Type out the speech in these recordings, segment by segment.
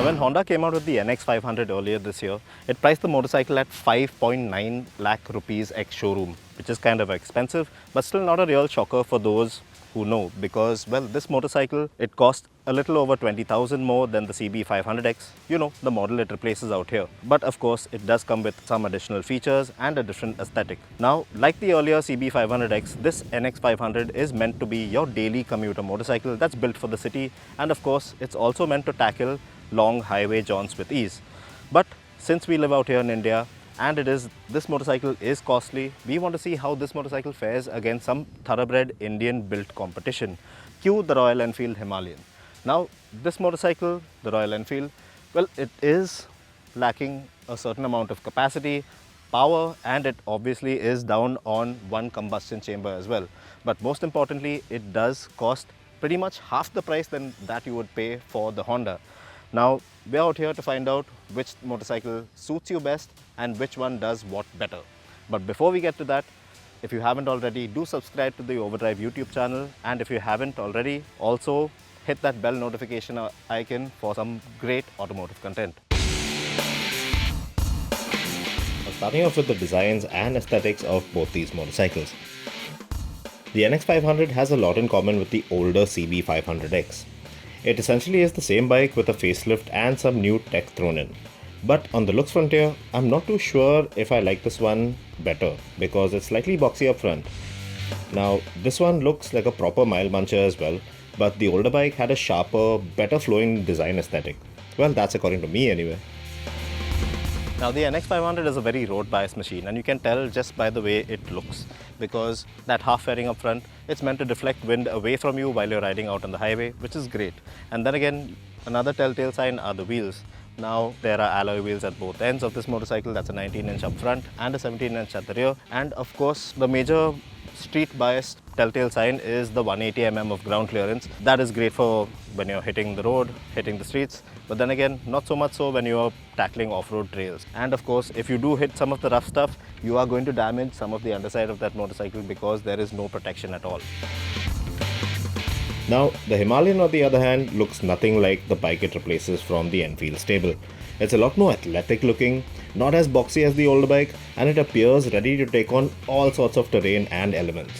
when Honda came out with the NX500 earlier this year, it priced the motorcycle at 5.9 lakh rupees ex-showroom, which is kind of expensive, but still not a real shocker for those who know, because, well, this motorcycle, it cost a little over 20,000 more than the CB500X, you know, the model it replaces out here. But of course, it does come with some additional features and a different aesthetic. Now, like the earlier CB500X, this NX500 is meant to be your daily commuter motorcycle that's built for the city, and of course, it's also meant to tackle long highway jaunts with ease. But since we live out here in India, and this motorcycle is costly, we want to see how this motorcycle fares against some thoroughbred Indian built competition. Cue the Royal Enfield Himalayan. Now, this motorcycle, the Royal Enfield, well, it is lacking a certain amount of capacity, power, and it obviously is down on one combustion chamber as well. But most importantly, it does cost pretty much half the price than that you would pay for the Honda. Now, we're out here to find out which motorcycle suits you best and which one does what better. But before we get to that, if you haven't already, do subscribe to the Overdrive YouTube channel, and if you haven't already, also hit that bell notification icon for some great automotive content. Starting off with the designs and aesthetics of both these motorcycles. The NX500 has a lot in common with the older CB500X. It essentially is the same bike with a facelift and some new tech thrown in. But on the looks frontier, I'm not too sure if I like this one better because it's slightly boxy up front. Now, this one looks like a proper mile muncher as well, but the older bike had a sharper, better flowing design aesthetic. Well, that's according to me anyway. Now, the NX500 is a very road-biased machine, and you can tell just by the way it looks, because that half fairing up front, it's meant to deflect wind away from you while you're riding out on the highway, which is great. And then again, another telltale sign are the wheels. Now, there are alloy wheels at both ends of this motorcycle. That's a 19-inch up front and a 17-inch at the rear. And of course, the major street-biased telltale sign is the 180 mm of ground clearance. That is great for when you're hitting the road, hitting the streets, but then again, not so much so when you're tackling off-road trails. And of course, if you do hit some of the rough stuff, you are going to damage some of the underside of that motorcycle because there is no protection at all. Now, the Himalayan on the other hand looks nothing like the bike it replaces from the Enfield stable. It's a lot more athletic looking, not as boxy as the older bike, and it appears ready to take on all sorts of terrain and elements.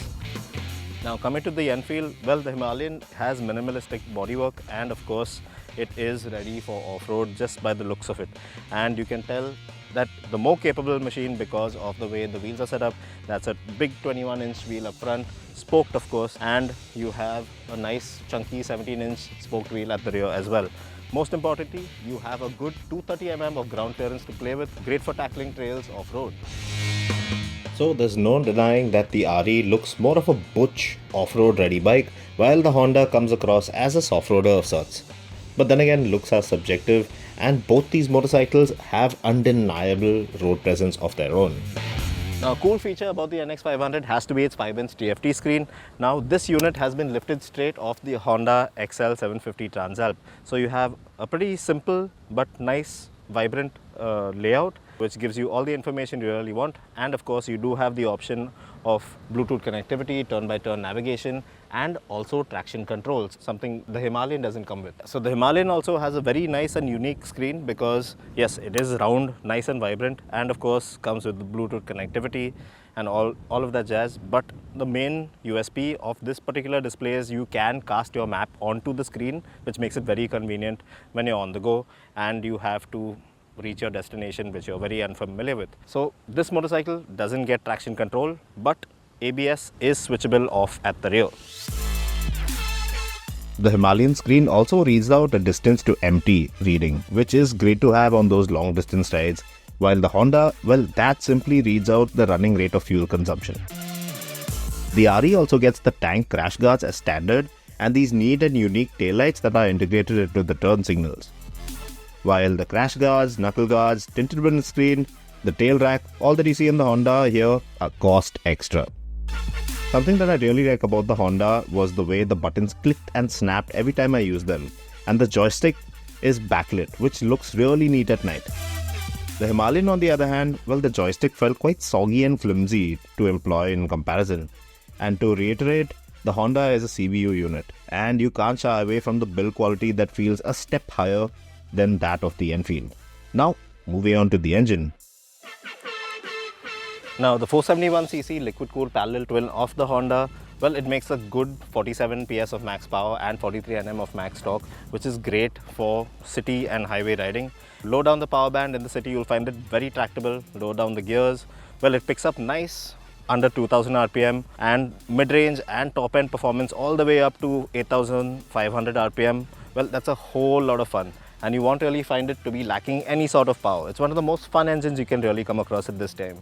Now, coming to the Enfield, well, the Himalayan has minimalistic bodywork, and of course, it is ready for off-road just by the looks of it. And you can tell that the more capable machine because of the way the wheels are set up. That's a big 21-inch wheel up front, spoked of course, and you have a nice chunky 17-inch spoked wheel at the rear as well. Most importantly, you have a good 230 mm of ground clearance to play with, great for tackling trails off-road. So there's no denying that the RE looks more of a butch off-road ready bike, while the Honda comes across as a soft-roader of sorts. But then again, looks are subjective, and both these motorcycles have undeniable road presence of their own. Now, a cool feature about the NX500 has to be its 5-inch TFT screen. Now, this unit has been lifted straight off the Honda XL750 Transalp. So you have a pretty simple but nice, vibrant layout, which gives you all the information you really want. And of course, you do have the option of Bluetooth connectivity, turn-by-turn navigation, and also traction controls, something the Himalayan doesn't come with. So the Himalayan also has a very nice and unique screen because, yes, it is round, nice and vibrant, and of course comes with the Bluetooth connectivity and all of that jazz. But the main USP of this particular display is you can cast your map onto the screen, which makes it very convenient when you're on the go and you have to reach your destination which you're very unfamiliar with. So this motorcycle doesn't get traction control, but ABS is switchable off at the rear. The Himalayan screen also reads out a distance to empty reading, which is great to have on those long distance rides, while the Honda, well, that simply reads out the running rate of fuel consumption. The RE also gets the tank crash guards as standard and these neat and unique taillights that are integrated into the turn signals. While the crash guards, knuckle guards, tinted windscreen, the tail rack, all that you see in the Honda here are cost extra. Something that I really like about the Honda was the way the buttons clicked and snapped every time I used them, and the joystick is backlit, which looks really neat at night. The Himalayan on the other hand, well, the joystick felt quite soggy and flimsy to employ in comparison. And to reiterate, the Honda is a CBU unit, and you can't shy away from the build quality that feels a step higher than that of the Enfield. Now, moving on to the engine. Now, the 471cc liquid-cooled parallel twin of the Honda, well, it makes a good 47 PS of max power and 43 Nm of max torque, which is great for city and highway riding. Low down the power band in the city, you'll find it very tractable. Low down the gears, well, it picks up nice under 2000 RPM, and mid-range and top-end performance all the way up to 8500 RPM. Well, that's a whole lot of fun, and you won't really find it to be lacking any sort of power. It's one of the most fun engines you can really come across at this time.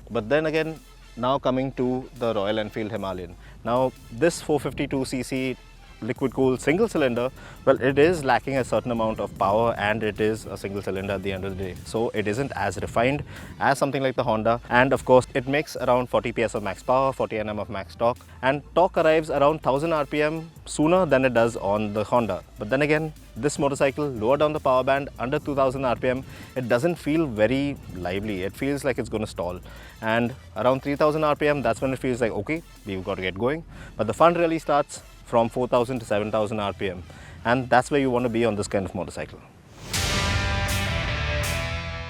But then again, now coming to the Royal Enfield Himalayan. Now, this 452cc liquid-cooled single cylinder, well, it is lacking a certain amount of power, and it is a single cylinder at the end of the day. So it isn't as refined as something like the Honda, and of course it makes around 40 PS of max power, 40 Nm of max torque, and torque arrives around 1000 RPM sooner than it does on the Honda. But then again, this motorcycle, lower down the power band, under 2000 RPM, it doesn't feel very lively. It feels like it's going to stall, and around 3000 RPM, that's when it feels like, okay, we've got to get going. But the fun really starts from 4000 to 7000 RPM, and that's where you want to be on this kind of motorcycle.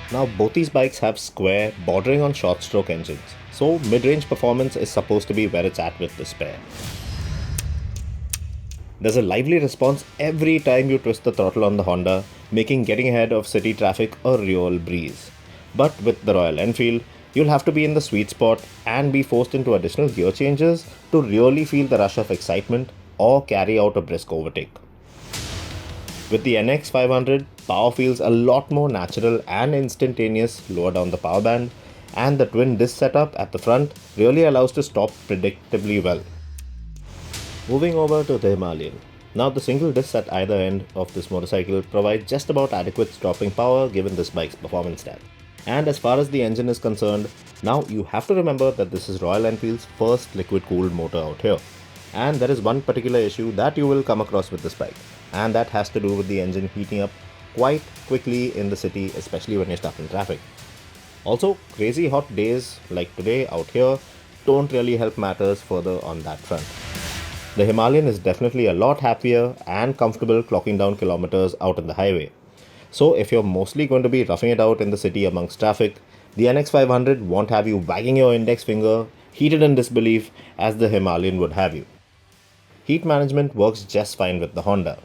Now, both these bikes have square, bordering on short stroke engines, so mid-range performance is supposed to be where it's at with this pair. There's a lively response every time you twist the throttle on the Honda, making getting ahead of city traffic a real breeze. But with the Royal Enfield, you'll have to be in the sweet spot and be forced into additional gear changes to really feel the rush of excitement or carry out a brisk overtake. With the NX500, power feels a lot more natural and instantaneous lower down the power band, and the twin disc setup at the front really allows to stop predictably well. Moving over to the Himalayan. Now, the single discs at either end of this motorcycle provide just about adequate stopping power given this bike's performance stat. And as far as the engine is concerned, now you have to remember that this is Royal Enfield's first liquid-cooled motor out here. And there is one particular issue that you will come across with this bike, and that has to do with the engine heating up quite quickly in the city, especially when you're stuck in traffic. Also, crazy hot days like today out here don't really help matters further on that front. The Himalayan is definitely a lot happier and comfortable clocking down kilometers out on the highway. So if you're mostly going to be roughing it out in the city amongst traffic, the NX500 won't have you wagging your index finger, heated in disbelief, as the Himalayan would have you. Heat management works just fine with the Honda,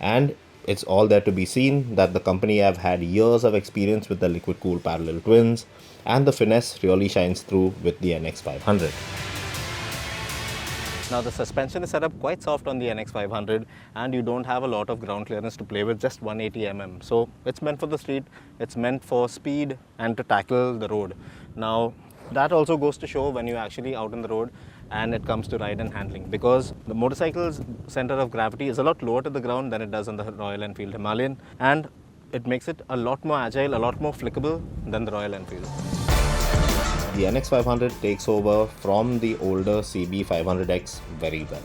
and it's all there to be seen that the company have had years of experience with the liquid-cooled parallel twins, and the finesse really shines through with the NX500. Now, the suspension is set up quite soft on the NX500, and you don't have a lot of ground clearance to play with, just 180 mm. So it's meant for the street, it's meant for speed and to tackle the road. Now, that also goes to show when you're actually out on the road and it comes to ride and handling, because the motorcycle's center of gravity is a lot lower to the ground than it does on the Royal Enfield Himalayan, and it makes it a lot more agile, a lot more flickable than the Royal Enfield. The NX500 takes over from the older CB500X very well.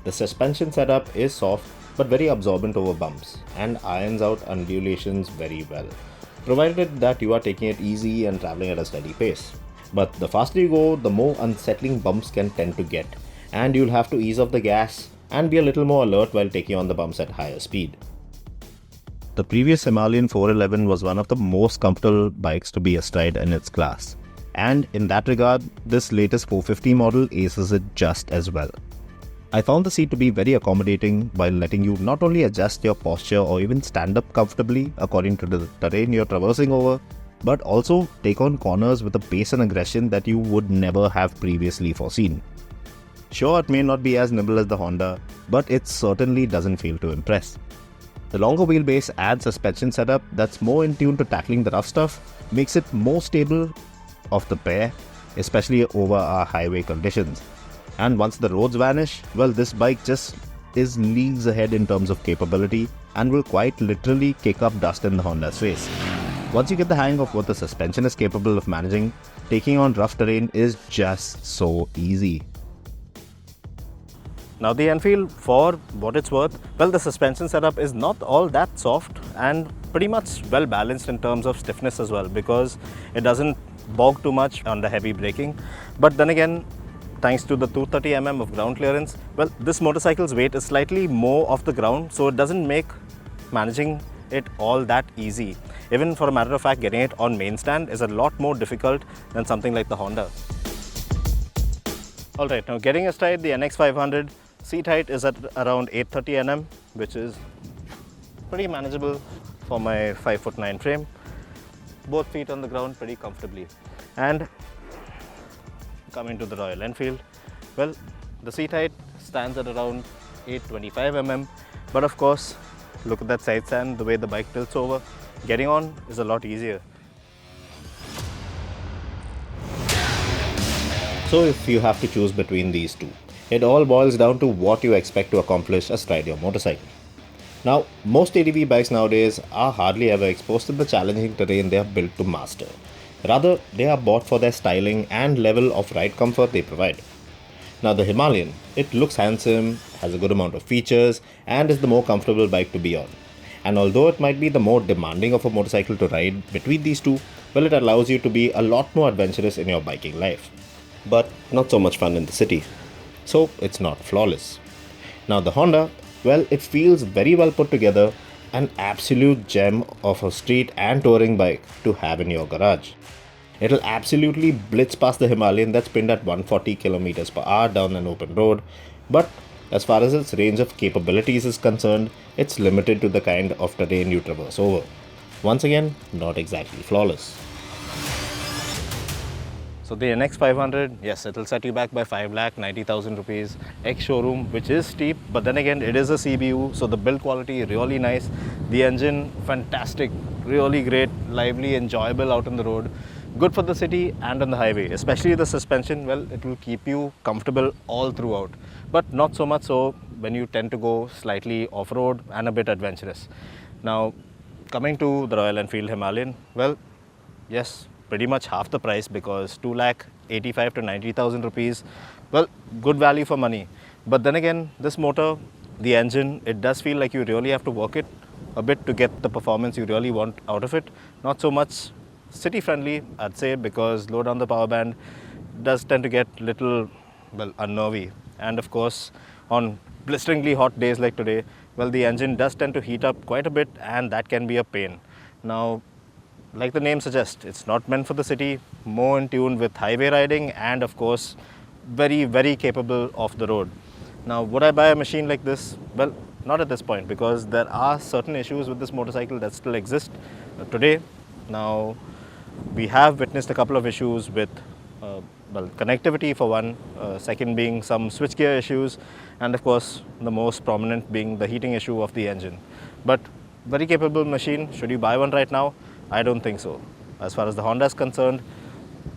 The suspension setup is soft but very absorbent over bumps and irons out undulations very well, provided that you are taking it easy and traveling at a steady pace. But the faster you go, the more unsettling bumps can tend to get, and you'll have to ease off the gas and be a little more alert while taking on the bumps at higher speed. The previous Himalayan 411 was one of the most comfortable bikes to be astride in its class, and in that regard, this latest 450 model aces it just as well. I found the seat to be very accommodating while letting you not only adjust your posture or even stand up comfortably according to the terrain you're traversing over, but also take on corners with a pace and aggression that you would never have previously foreseen. Sure, it may not be as nimble as the Honda, but it certainly doesn't fail to impress. The longer wheelbase and suspension setup that's more in tune to tackling the rough stuff makes it more stable of the pair, especially over our highway conditions. And once the roads vanish, well, this bike just is leagues ahead in terms of capability and will quite literally kick up dust in the Honda's face. Once you get the hang of what the suspension is capable of managing, taking on rough terrain is just so easy. Now, the Enfield, for what it's worth, well, the suspension setup is not all that soft and pretty much well balanced in terms of stiffness as well, because it doesn't bog too much under heavy braking. But then again, thanks to the 230 mm of ground clearance, well, this motorcycle's weight is slightly more off the ground, so it doesn't make managing it all that easy. Even for a matter of fact, getting it on main stand is a lot more difficult than something like the Honda. Alright, now getting aside the NX500, seat height is at around 830 mm, which is pretty manageable for my 5'9" frame. Both feet on the ground pretty comfortably. And coming to the Royal Enfield, well, the seat height stands at around 825 mm, but of course, look at that side stand, the way the bike tilts over. Getting on is a lot easier. So if you have to choose between these two, it all boils down to what you expect to accomplish astride your motorcycle. Now, most ADV bikes nowadays are hardly ever exposed to the challenging terrain they are built to master. Rather, they are bought for their styling and level of ride comfort they provide. Now the Himalayan, it looks handsome, has a good amount of features, and is the more comfortable bike to be on. And although it might be the more demanding of a motorcycle to ride between these two, well, it allows you to be a lot more adventurous in your biking life. But not so much fun in the city. So it's not flawless. Now the Honda, well, it feels very well put together, an absolute gem of a street and touring bike to have in your garage. It'll absolutely blitz past the Himalayan that's pinned at 140 km per hour down an open road, but as far as its range of capabilities is concerned, it's limited to the kind of terrain you traverse over. Once again, not exactly flawless. So the NX500, yes, it'll set you back by 5,90,000 rupees ex-showroom, which is steep, but then again, it is a CBU, so the build quality really nice. The engine, fantastic, really great, lively, enjoyable out on the road. Good for the city and on the highway, especially the suspension. Well, it will keep you comfortable all throughout, but not so much so when you tend to go slightly off-road and a bit adventurous. Now, coming to the Royal Enfield Himalayan, well, yes, pretty much half the price, because 2,85,000 to 90,000 rupees, well, good value for money. But then again, this motor, the engine, it does feel like you really have to work it a bit to get the performance you really want out of it. Not so much city friendly, I'd say, because low down the power band does tend to get little, well, unnervy. And of course, on blisteringly hot days like today, well, the engine does tend to heat up quite a bit, and that can be a pain. Now, like the name suggests, it's not meant for the city, more in tune with highway riding, and of course, very, very capable off the road. Now, would I buy a machine like this? Well, not at this point, because there are certain issues with this motorcycle that still exist today. Now, we have witnessed a couple of issues with well, connectivity for one, second being some switchgear issues, and of course, the most prominent being the heating issue of the engine. But very capable machine. Should you buy one right now? I don't think so. As far as the Honda is concerned,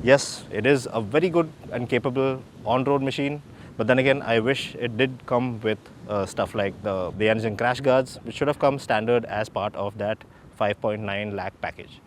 yes, it is a very good and capable on-road machine. But then again, I wish it did come with stuff like the engine crash guards, which should have come standard as part of that 5.9 lakh package.